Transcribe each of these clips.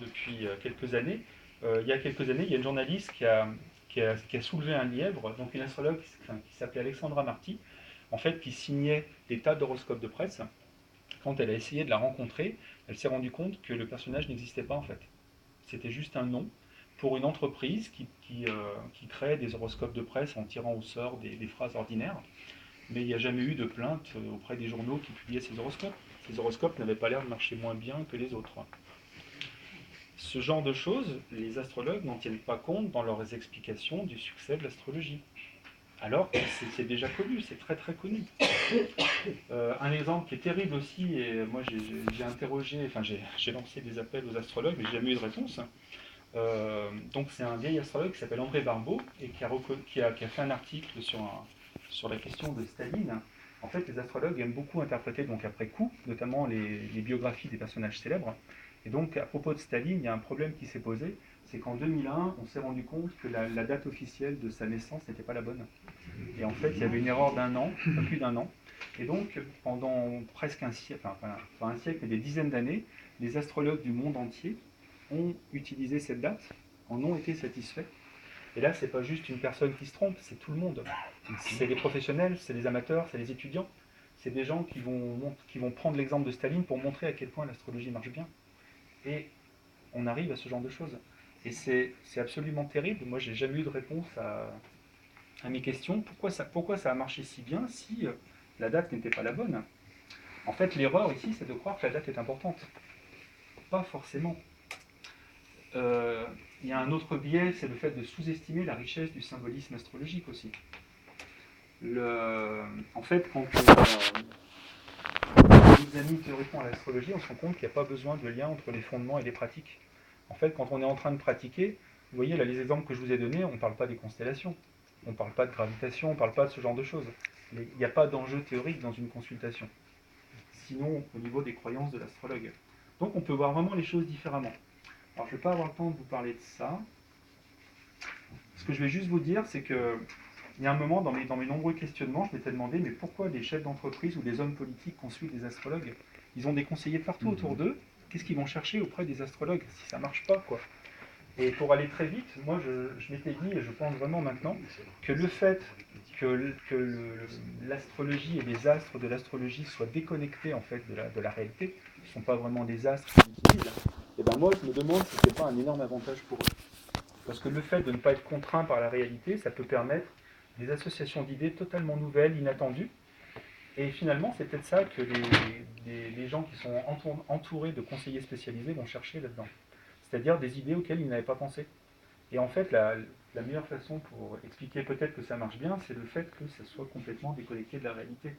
depuis quelques années. Il y a quelques années, il y a une journaliste qui a soulevé un lièvre, donc une astrologue qui s'appelait Alexandra Marty, en fait, qui signait des tas d'horoscopes de presse. Quand elle a essayé de la rencontrer, elle s'est rendue compte que le personnage n'existait pas en fait. C'était juste un nom pour une entreprise qui crée des horoscopes de presse en tirant au sort des phrases ordinaires. Mais il n'y a jamais eu de plainte auprès des journaux qui publiaient ces horoscopes. Ces horoscopes n'avaient pas l'air de marcher moins bien que les autres. Ce genre de choses, les astrologues n'en tiennent pas compte dans leurs explications du succès de l'astrologie. Alors que c'est déjà connu, c'est très très connu. Un exemple qui est terrible aussi, et moi j'ai interrogé, enfin j'ai lancé des appels aux astrologues, mais j'ai jamais eu de réponse. Donc c'est un vieil astrologue qui s'appelle André Barbeau et qui a fait un article sur la question de Staline. En fait, les astrologues aiment beaucoup interpréter donc après coup, notamment les biographies des personnages célèbres. Et donc à propos de Staline, il y a un problème qui s'est posé, c'est qu'en 2001, on s'est rendu compte que la date officielle de sa naissance n'était pas la bonne. Et en fait, il y avait une erreur d'un an, pas plus d'un an. Et donc, pendant presque un siècle, enfin un siècle, mais des dizaines d'années, les astrologues du monde entier ont utilisé cette date, en ont été satisfaits. Et là, c'est pas juste une personne qui se trompe, c'est tout le monde. C'est les professionnels, c'est les amateurs, c'est les étudiants. C'est des gens qui vont prendre l'exemple de Staline pour montrer à quel point l'astrologie marche bien. Et on arrive à ce genre de choses. Et c'est absolument terrible. Moi, j'ai jamais eu de réponse à mes questions. Pourquoi ça a marché si bien si la date n'était pas la bonne? En fait, l'erreur ici, c'est de croire que la date est importante. Pas forcément. Il y a un autre biais, c'est le fait de sous-estimer la richesse du symbolisme astrologique aussi. En fait, quand on examine théoriquement l'astrologie, on se rend compte qu'il n'y a pas besoin de lien entre les fondements et les pratiques. En fait, quand on est en train de pratiquer, vous voyez là les exemples que je vous ai donnés, on ne parle pas des constellations, on ne parle pas de gravitation, on ne parle pas de ce genre de choses. Il n'y a pas d'enjeu théorique dans une consultation, sinon au niveau des croyances de l'astrologue. Donc on peut voir vraiment les choses différemment. Alors je ne vais pas avoir le temps de vous parler de ça. Ce que je vais juste vous dire, c'est que il y a un moment, dans mes nombreux questionnements, je m'étais demandé, mais pourquoi les chefs d'entreprise ou les hommes politiques consultent des astrologues? Ils ont des conseillers partout autour d'eux. Qu'est-ce qu'ils vont chercher auprès des astrologues si ça ne marche pas, quoi? Et pour aller très vite, moi, je m'étais dit, et je pense vraiment maintenant, que le fait que l'astrologie et les astres de l'astrologie soient déconnectés en fait de la réalité, ce ne sont pas vraiment des astres qu'ils utilisent, et ben moi, je me demande si ce n'est pas un énorme avantage pour eux. Parce que le fait de ne pas être contraint par la réalité, ça peut permettre des associations d'idées totalement nouvelles, inattendues. Et finalement, c'est peut-être ça que les gens qui sont entourés de conseillers spécialisés vont chercher là-dedans. C'est-à-dire des idées auxquelles ils n'avaient pas pensé. Et en fait, la meilleure façon pour expliquer peut-être que ça marche bien, c'est le fait que ça soit complètement déconnecté de la réalité.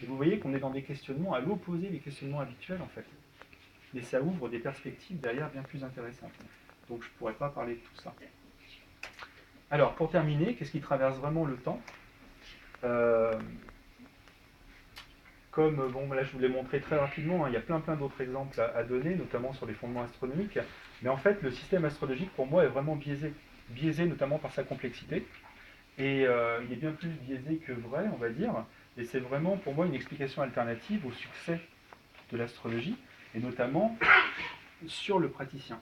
Et vous voyez qu'on est dans des questionnements à l'opposé des questionnements habituels, en fait. Mais ça ouvre des perspectives derrière bien plus intéressantes. Donc je ne pourrais pas parler de tout ça. Alors, pour terminer, qu'est-ce qui traverse vraiment le temps? Comme, bon, là je vous l'ai montré très rapidement, hein, il y a plein d'autres exemples à donner, notamment sur les fondements astronomiques. Mais en fait, le système astrologique, pour moi, est vraiment biaisé. Biaisé notamment par sa complexité. Et il est bien plus biaisé que vrai, on va dire. Et c'est vraiment, pour moi, une explication alternative au succès de l'astrologie, et notamment sur le praticien.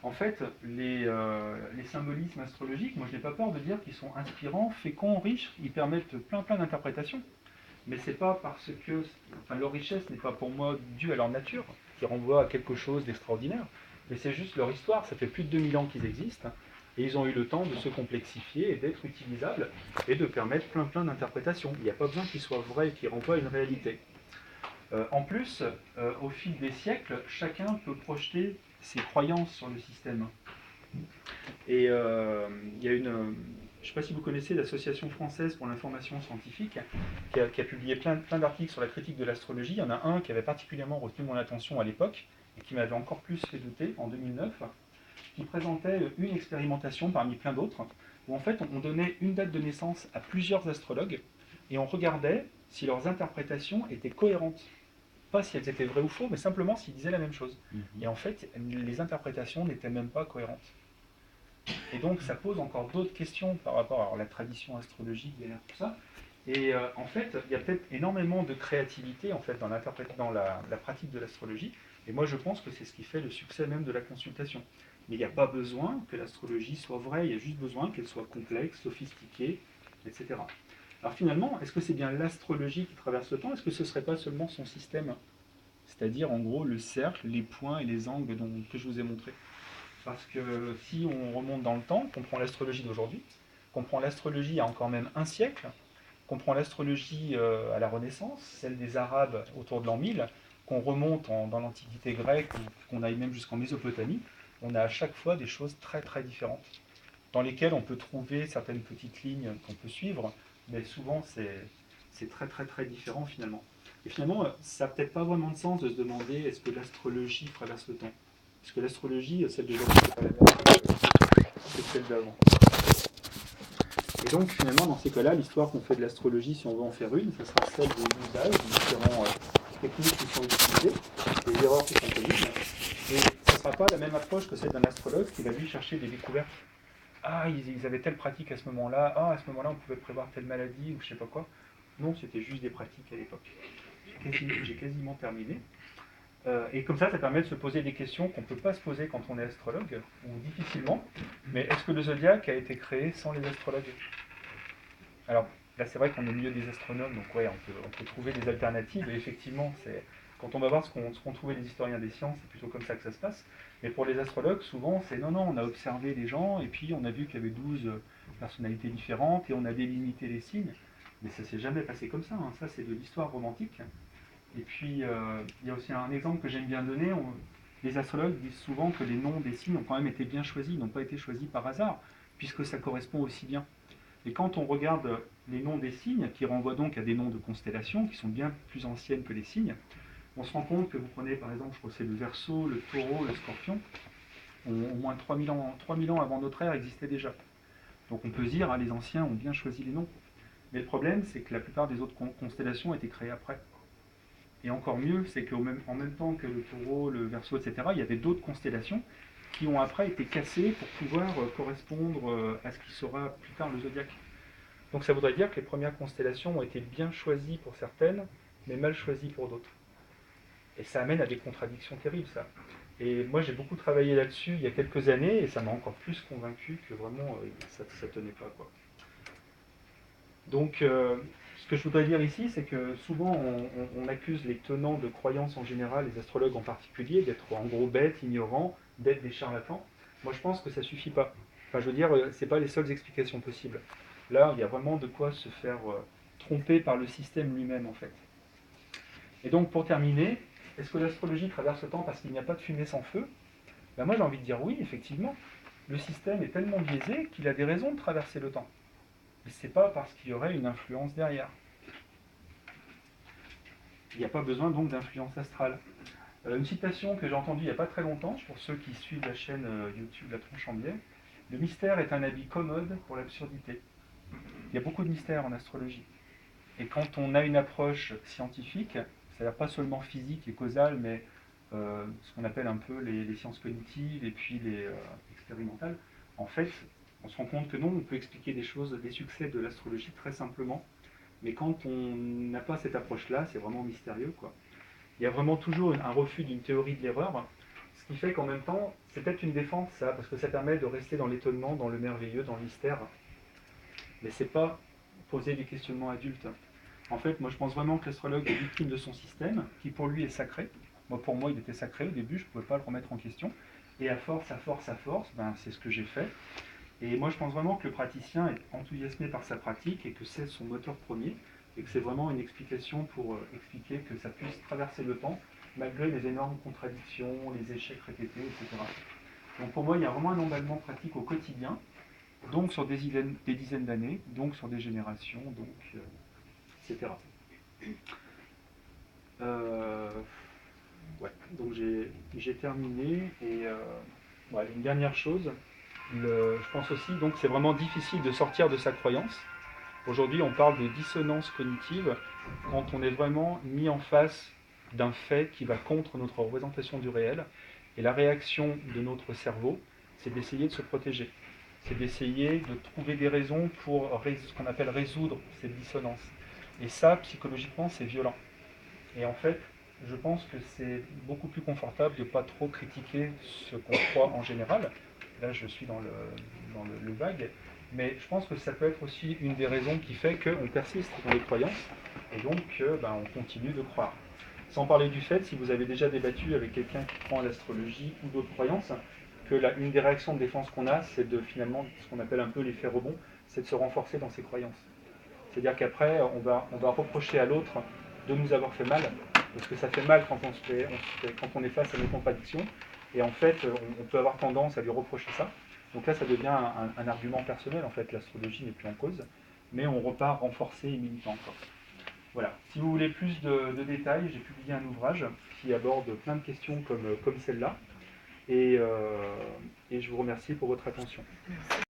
En fait, les symbolismes astrologiques, moi je n'ai pas peur de dire qu'ils sont inspirants, féconds, riches, ils permettent plein d'interprétations. Mais c'est pas parce que, enfin, leur richesse n'est pas pour moi due à leur nature, qui renvoie à quelque chose d'extraordinaire, mais c'est juste leur histoire. Ça fait plus de 2000 ans qu'ils existent, et ils ont eu le temps de se complexifier et d'être utilisables, et de permettre plein d'interprétations. Il n'y a pas besoin qu'ils soient vrais, qu'ils renvoient à une réalité. En plus, au fil des siècles, chacun peut projeter ses croyances sur le système. Et il y a une... je ne sais pas si vous connaissez l'Association française pour l'information scientifique, qui a publié plein d'articles sur la critique de l'astrologie. Il y en a un qui avait particulièrement retenu mon attention à l'époque, et qui m'avait encore plus fait douter, en 2009, qui présentait une expérimentation parmi plein d'autres, où en fait on donnait une date de naissance à plusieurs astrologues, et on regardait si leurs interprétations étaient cohérentes. Pas si elles étaient vraies ou fausses, mais simplement s'ils disaient la même chose. Et en fait, les interprétations n'étaient même pas cohérentes. Et donc ça pose encore d'autres questions par rapport à la tradition astrologique derrière tout ça. Et en fait, il y a peut-être énormément de créativité en fait, dans la pratique de l'astrologie, Et moi, je pense que c'est ce qui fait le succès même de la consultation. Mais il n'y a pas besoin que l'astrologie soit vraie, il y a juste besoin qu'elle soit complexe, sophistiquée, etc. Alors finalement, est-ce que c'est bien l'astrologie qui traverse le temps? Est-ce que ce ne serait pas seulement son système? C'est-à-dire en gros le cercle, les points et les angles que je vous ai montrés. Parce que si on remonte dans le temps, qu'on prend l'astrologie d'aujourd'hui, qu'on prend l'astrologie il y a encore même un siècle, qu'on prend l'astrologie à la Renaissance, celle des Arabes autour de l'an 1000, qu'on remonte dans l'Antiquité grecque, ou qu'on aille même jusqu'en Mésopotamie, on a à chaque fois des choses très très différentes, dans lesquelles on peut trouver certaines petites lignes qu'on peut suivre, mais souvent c'est très très très différent finalement. Et finalement, ça n'a peut-être pas vraiment de sens de se demander est-ce que l'astrologie traverse le temps? Parce que l'astrologie, celle d'aujourd'hui, c'est pas la même que celle d'avant. Et donc finalement, dans ces cas-là, l'histoire qu'on fait de l'astrologie, si on veut en faire une, ça sera celle des usages, des différents techniques qui sont utilisées, des erreurs qui sont commises. Et ce ne sera pas la même approche que celle d'un astrologue qui va lui chercher des découvertes. Ah, ils avaient telle pratique à ce moment-là, ah, à ce moment-là, on pouvait prévoir telle maladie ou je sais pas quoi. Non, c'était juste des pratiques à l'époque. J'ai quasiment terminé. Et comme ça permet de se poser des questions qu'on ne peut pas se poser quand on est astrologue, ou difficilement. Mais est-ce que le zodiaque a été créé sans les astrologues? Alors, là, c'est vrai qu'on est au milieu des astronomes, donc ouais, on peut trouver des alternatives. Et effectivement, quand on va voir ce qu'ont trouvé les historiens des sciences, c'est plutôt comme ça que ça se passe. Mais pour les astrologues, souvent, c'est non, non, on a observé les gens, et puis on a vu qu'il y avait 12 personnalités différentes, et on a délimité les signes. Mais ça s'est jamais passé comme ça, hein. Ça, c'est de l'histoire romantique. Et puis, il y a aussi un exemple que j'aime bien donner. Les astrologues disent souvent que les noms des signes ont quand même été bien choisis, ils n'ont pas été choisis par hasard, puisque ça correspond aussi bien. Et quand on regarde les noms des signes, qui renvoient donc à des noms de constellations, qui sont bien plus anciennes que les signes, on se rend compte que vous prenez par exemple, je crois que c'est le Verseau, le Taureau, le Scorpion, au moins 3000 ans avant notre ère existaient déjà. Donc on peut se dire, ah, les anciens ont bien choisi les noms. Mais le problème, c'est que la plupart des autres constellations ont été créées après. Et encore mieux, c'est qu'en même temps que le Taureau, le Verseau, etc., il y avait d'autres constellations qui ont après été cassées pour pouvoir correspondre à ce qui sera plus tard le zodiaque. Donc ça voudrait dire que les premières constellations ont été bien choisies pour certaines, mais mal choisies pour d'autres. Et ça amène à des contradictions terribles, ça. Et moi, j'ai beaucoup travaillé là-dessus il y a quelques années, et ça m'a encore plus convaincu que vraiment, ça ne tenait pas, quoi. Donc, ce que je voudrais dire ici, c'est que souvent, on accuse les tenants de croyances en général, les astrologues en particulier, d'être en gros bêtes, ignorants, d'être des charlatans. Moi, je pense que ça suffit pas. Enfin, je veux dire, c'est pas les seules explications possibles. Là, il y a vraiment de quoi se faire tromper par le système lui-même, en fait. Et donc, pour terminer, est-ce que l'astrologie traverse le temps parce qu'il n'y a pas de fumée sans feu? Ben moi, j'ai envie de dire oui, effectivement. Le système est tellement biaisé qu'il a des raisons de traverser le temps. Mais ce n'est pas parce qu'il y aurait une influence derrière. Il n'y a pas besoin donc d'influence astrale. Une citation que j'ai entendue il n'y a pas très longtemps, pour ceux qui suivent la chaîne YouTube La Tronche en Biais, le mystère est un habit commode pour l'absurdité. Il y a beaucoup de mystères en astrologie. Et quand on a une approche scientifique, c'est-à-dire pas seulement physique et causale, mais ce qu'on appelle un peu les sciences cognitives et puis les expérimentales, en fait, on se rend compte que non, on peut expliquer des choses, des succès de l'astrologie très simplement. Mais quand on n'a pas cette approche-là, c'est vraiment mystérieux, quoi. Il y a vraiment toujours un refus d'une théorie de l'erreur, ce qui fait qu'en même temps, c'est peut-être une défense, ça, parce que ça permet de rester dans l'étonnement, dans le merveilleux, dans le mystère. Mais c'est pas poser des questionnements adultes. En fait, moi je pense vraiment que l'astrologue est victime de son système, qui pour lui est sacré. Moi, pour moi, il était sacré au début, je ne pouvais pas le remettre en question. Et à force, ben, c'est ce que j'ai fait. Et moi, je pense vraiment que le praticien est enthousiasmé par sa pratique et que c'est son moteur premier, et que c'est vraiment une explication pour expliquer que ça puisse traverser le temps, malgré les énormes contradictions, les échecs répétés, etc. Donc pour moi, il y a vraiment un emballement pratique au quotidien, donc sur des dizaines d'années, donc sur des générations, donc etc. Ouais, donc j'ai terminé et voilà, une dernière chose, je pense aussi, donc c'est vraiment difficile de sortir de sa croyance. Aujourd'hui, on parle de dissonance cognitive quand on est vraiment mis en face d'un fait qui va contre notre représentation du réel. Et la réaction de notre cerveau, c'est d'essayer de se protéger. C'est d'essayer de trouver des raisons pour ce qu'on appelle résoudre cette dissonance. Et ça, psychologiquement, c'est violent. Et en fait, Je pense que c'est beaucoup plus confortable de ne pas trop critiquer ce qu'on croit en général. Là, je suis dans le vague. Mais je pense que ça peut être aussi une des raisons qui fait qu'on persiste dans les croyances et donc on continue de croire. Sans parler du fait, si vous avez déjà débattu avec quelqu'un qui croit en l'astrologie ou d'autres croyances, que une des réactions de défense qu'on a, c'est de finalement ce qu'on appelle un peu l'effet rebond, c'est de se renforcer dans ses croyances. C'est-à-dire qu'après, on va reprocher à l'autre de nous avoir fait mal, parce que ça fait mal quand quand on est face à nos contradictions, et en fait, on peut avoir tendance à lui reprocher ça. Donc là, ça devient un argument personnel, en fait, l'astrologie n'est plus en cause, mais on repart renforcé et militant encore. Voilà. Si vous voulez plus de détails, j'ai publié un ouvrage qui aborde plein de questions comme celle-là, et je vous remercie pour votre attention.